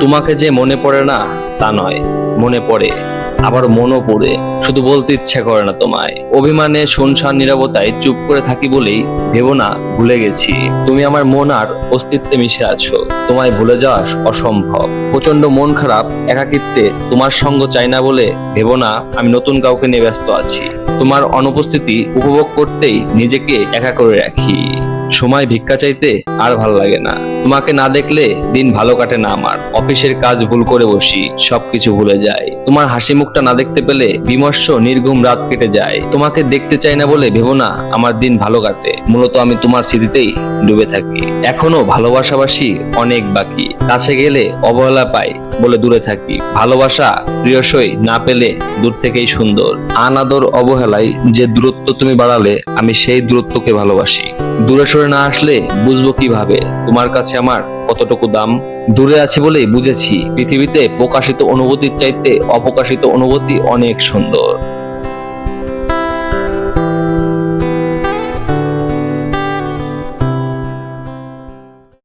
তোমাকে যে মনে পড়ে না তা নয়, মনে পড়ে, আবার মনও পড়ে, শুধু বলতে ইচ্ছা করে না তোমায়। অভিমানে শুনশান নীরবতায় চুপ করে থাকি বলেই ভেবো না ভুলে গেছি। তুমি আমার মন আর অস্তিত্বে মিশে আছো, তোমায় ভুলে যাওয়া অসম্ভব। প্রচন্ড মন খারাপ, একাকিত্বে তোমার সঙ্গ চাই না বলে ভেবো না আমি নতুন কাউকে নিয়ে ব্যস্ত আছি। তোমার অনুপস্থিতি উপভোগ করতেই নিজেকে একা করে রাখি। সময় ভিক্ষা চাইতে আর ভাল লাগে না, তোমাকে না দেখলে দিন ভালো কাটে না আমার। অফিসের কাজ ভুল করে বসি, সবকিছু ভুলে যায়। তোমার হাসি মুখটা না দেখতে পেলে বিমর্ষ নির্ঘুম রাত কেটে যায়। তোমাকে দেখতে চাই না বলে ভেবো না আমার দিন ভালো কাটে। মূলত আমি তোমার স্মৃতিতেই ডুবে থাকি। এখনো ভালোবাসাবাসি অনেক বাকি, কাছে গেলে অবহেলা পাই বলে দূরে থাকি। ভালোবাসা প্রিয়সই না পেলে দূর থেকেই সুন্দর। আনাদর অবহেলায় যে দূরত্ব তুমি বাড়ালে, আমি সেই দূরত্বকে ভালোবাসি। দূরে সরে না আসলে বুঝবো কিভাবে তোমার কাছে আমার কতটুকু দাম। দূরে আছি বলেই বুঝেছি পৃথিবীতে প্রকাশিত অনুভূতির চাইতে অপ্রকাশিত অনুভূতি অনেক সুন্দর।